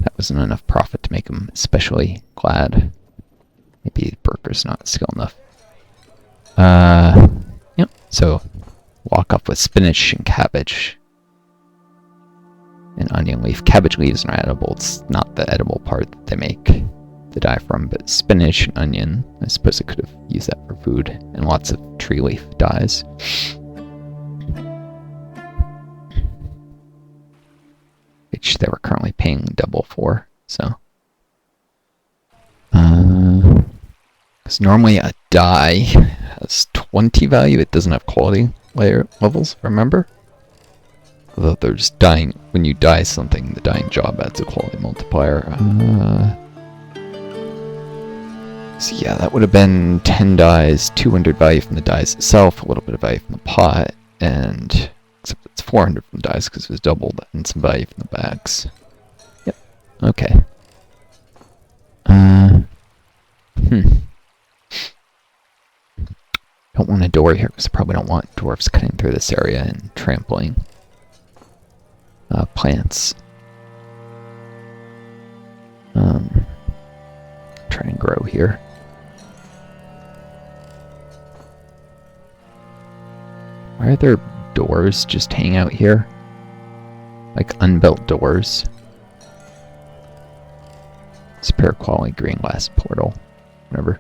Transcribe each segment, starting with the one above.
That wasn't enough profit to make him especially glad. Maybe Burker's not skilled enough. Yep, so walk up with spinach and cabbage. And onion leaf. Cabbage leaves are edible. It's not the edible part that they make the dye from, but spinach and onion. I suppose I could have used that for food. And lots of tree leaf dyes. Which they were currently paying double for, so. Because normally a dye has 20 value, it doesn't have quality levels, remember? Although there's dyeing, when you dye something, the dyeing job adds a quality multiplier. So yeah, that would have been 10 dyes, 200 value from the dyes itself, a little bit of value from the pot, and except it's 400 from the dyes because it was doubled, and some value from the bags. Yep, okay. Don't want a door here because I probably don't want dwarfs cutting through this area and trampling plants. Try and grow here. Why are there doors just hanging out here? Like unbuilt doors. Spare quality green glass portal. Whatever.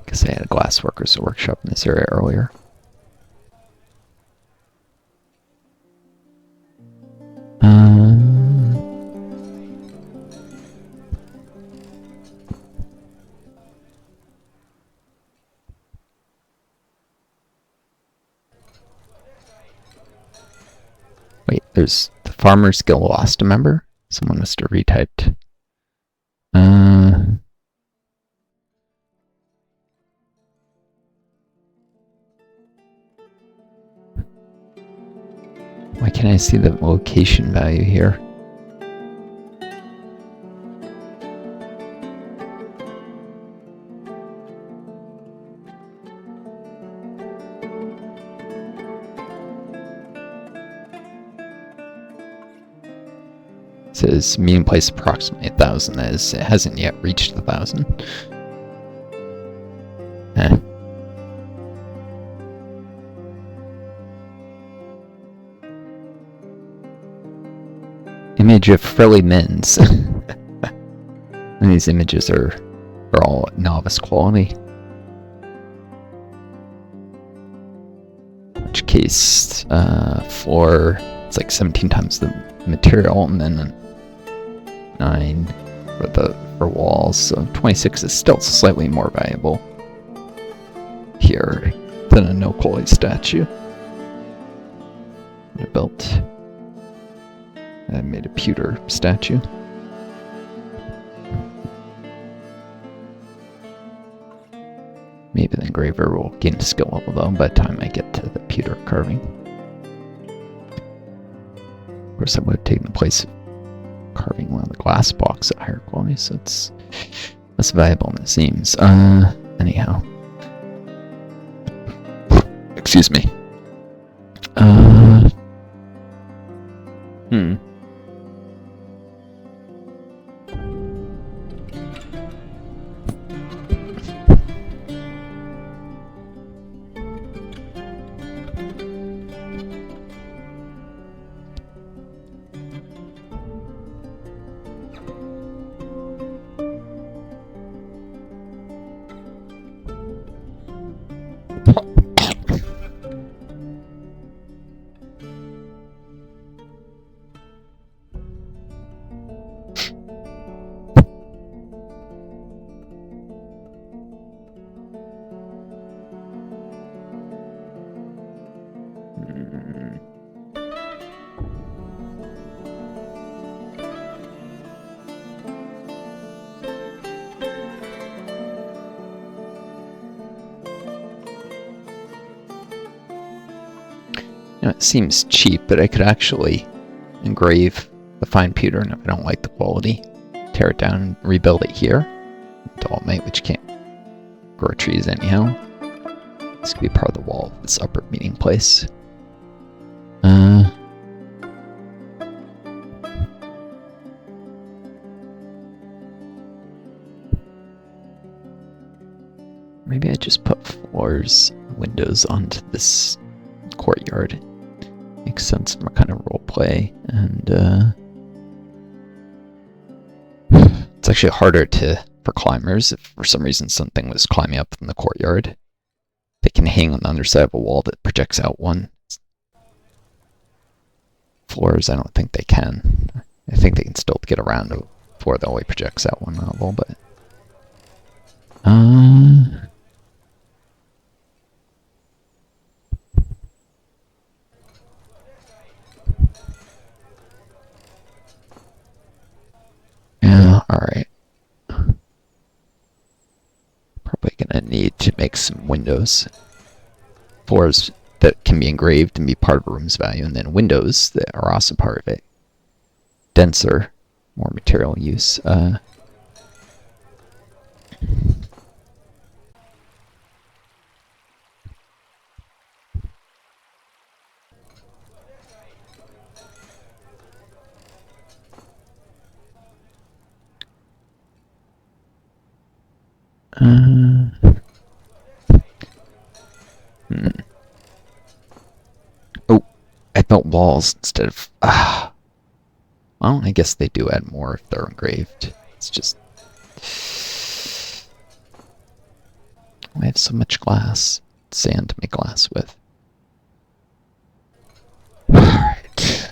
Guess I had a glassworkers workshop in this area earlier. Wait, there's the Farmer's Guild lost a member? Someone must have retyped. Why can't I see the location value here? It says median place approximately 1,000. That is, it hasn't yet reached the 1,000. Eh. Image of frilly men's. And these images are all novice quality. In which case, floor, it's like 17 times the material, and then 9 for walls, so 26 is still slightly more valuable here than a no quality statue. I made a pewter statue. Maybe the engraver will gain a skill level though by the time I get to the pewter carving. Of course, I would have taken the place of carving one of the glass blocks at higher quality, so it's less valuable than it seems. Anyhow. Excuse me. You know, it seems cheap, but I could actually engrave the fine pewter, and if I don't like the quality, tear it down and rebuild it here. Dolomite, which can't grow trees anyhow. This could be part of the wall of this upper meeting place. maybe I just put floors, windows onto this courtyard. Makes sense from a kind of roleplay, and it's actually harder for climbers if for some reason something was climbing up from the courtyard. They can hang on the underside of a wall that projects out one. Floors, I don't think they can. I think they can still get around a floor that only projects out one level, but yeah, alright. Probably gonna need to make some windows. Floors that can be engraved and be part of a room's value, and then windows that are also part of it. Denser, more material use. Oh, I built walls instead of... well, I guess they do add more if they're engraved. It's just... I have so much glass. Sand to make glass with. Alright.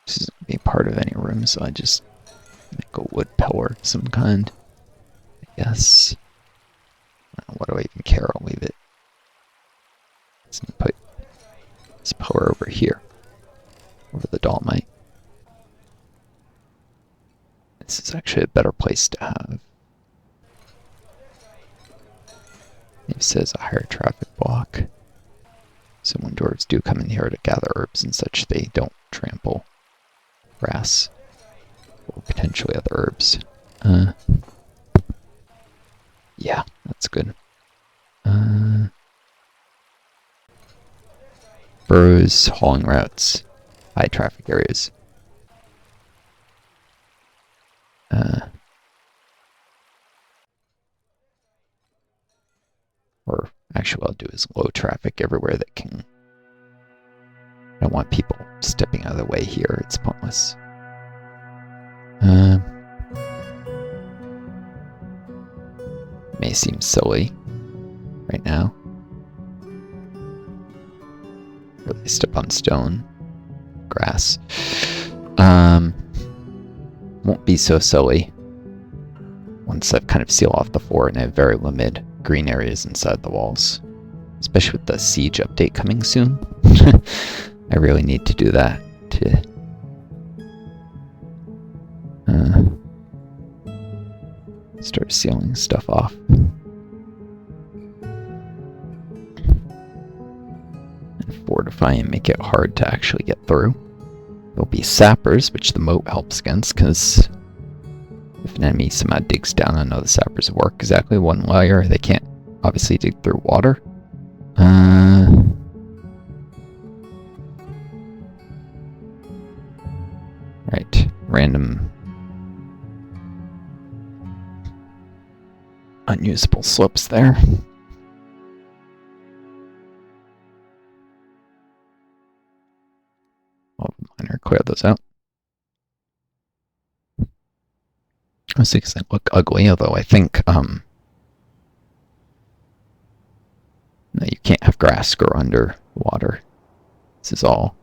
This isn't be part of any room, so I just make a wood pillar of some kind. I guess. What do I even care? I'll leave it. Let's put this pillar over here. Over the dolomite. This is actually a better place to have. It says a higher traffic block. So when dwarves do come in here to gather herbs and such, they don't trample grass or potentially other herbs. Yeah, that's good. Burrows, hauling routes, high traffic areas. Or actually what I'll do is low traffic everywhere that can. I don't want people stepping out of the way here, it's pointless. May seem silly right now. Really step on stone, grass. Won't be so silly once I've kind of sealed off the floor and I have very limited green areas inside the walls. Especially with the siege update coming soon. I really need to do that to start sealing stuff off. And fortify and make it hard to actually get through. There'll be sappers, which the moat helps against, because if an enemy somehow digs down, I know the sappers work exactly one layer. They can't obviously dig through water. Right, random unusable slopes there. I'll miner clear those out. I think they look ugly, although I think no, you can't have grass grow under water. This is all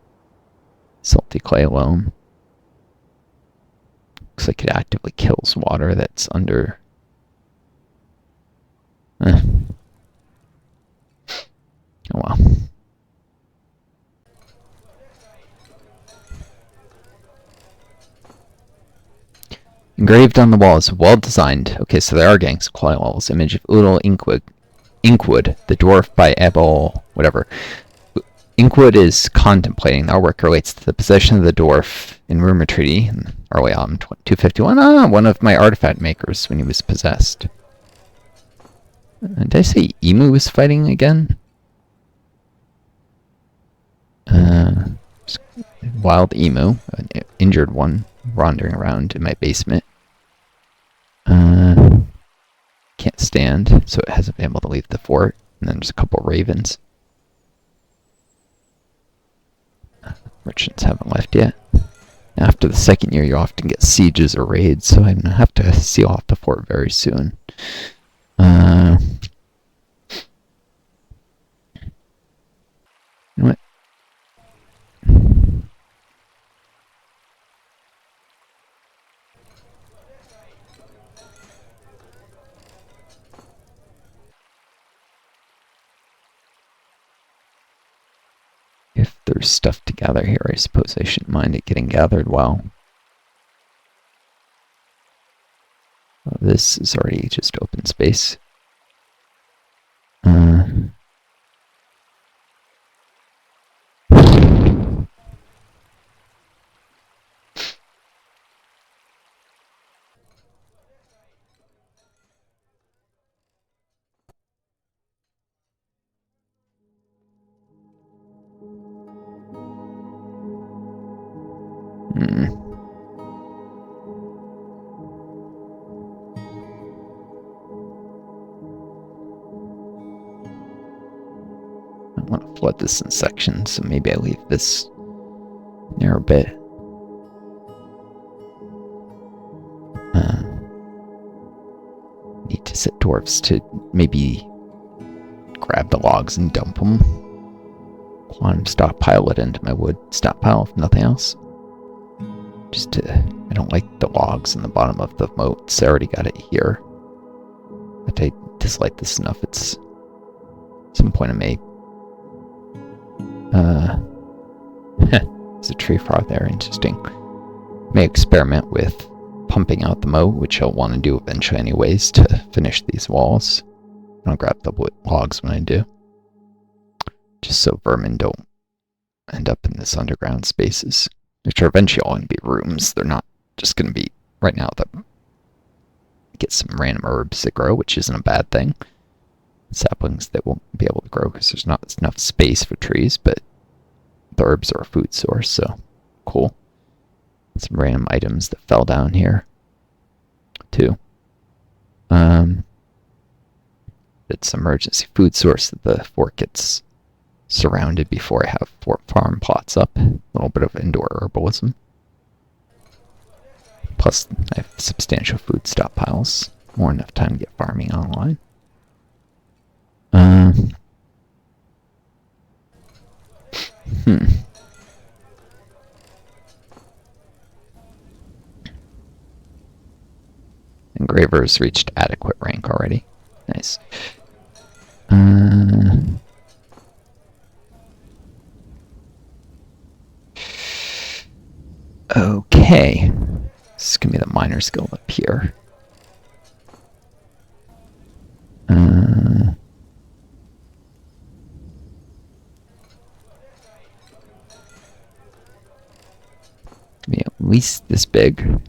salty clay loam. Looks like it actively kills water that's under. Oh well. Engraved on the wall is well designed. Okay, so there are gangs of clay walls. Image of Udal Inkwood, the dwarf by Ebel, whatever. Inkwood is contemplating. Our work relates to the possession of the dwarf in Rumor Treaty in early on 251. One of my artifact makers when he was possessed. Did I say Emu was fighting again? Wild emu, an injured one, wandering around in my basement. Can't stand, so it hasn't been able to leave the fort. And then there's a couple ravens. Merchants haven't left yet. After the second year, you often get sieges or raids, so I'm gonna have to seal off the fort very soon. You know what? If there's stuff to gather here, I suppose I shouldn't mind it getting gathered well. This is already just open space. I want to flood this in sections, so maybe I leave this narrow bit. Need to set dwarves to maybe grab the logs and dump them. Quantum stockpile it into my wood stockpile, if nothing else. Just to, I don't like the logs in the bottom of the moats. I already got it here. But I dislike this enough. It's some point I may. There's a tree frog there. Interesting. May experiment with pumping out the moat, which I'll want to do eventually anyways to finish these walls. I'll grab the wood logs when I do. Just so vermin don't end up in this underground spaces, which are eventually all going to be rooms. They're not just going to be, right now, get some random herbs that grow, which isn't a bad thing. Saplings that won't be able to grow because there's not enough space for trees, but the herbs are a food source, so cool. Some random items that fell down here, too. It's an emergency food source that the fort gets surrounded before I have fort farm plots up. A little bit of indoor herbalism. Plus, I have substantial food stockpiles. More than enough time to get farming online. Engraver's reached adequate rank already. Nice. Okay. This is going to be the Miner's Guild up here. Be at least this big.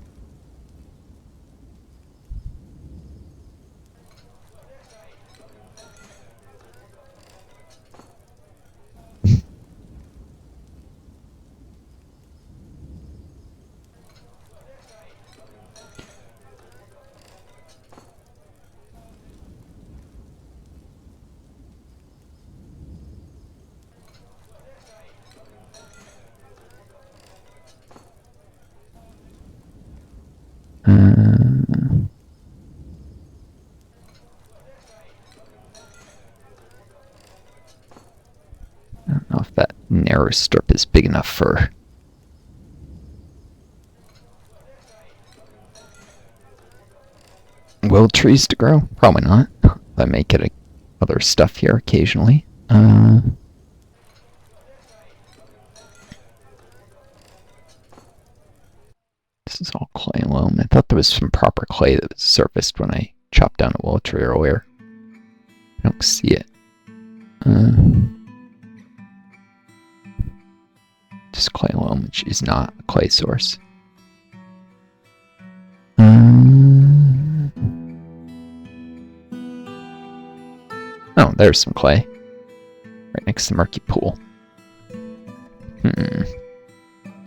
I don't know if that narrow strip is big enough for wild trees to grow. Probably not. I may get other stuff here occasionally. This is all clay and loam. I thought there was some proper clay that was surfaced when I chopped down a willow tree earlier. I don't see it. Just clay and loam, which is not a clay source. Oh, there's some clay. Right next to the murky pool.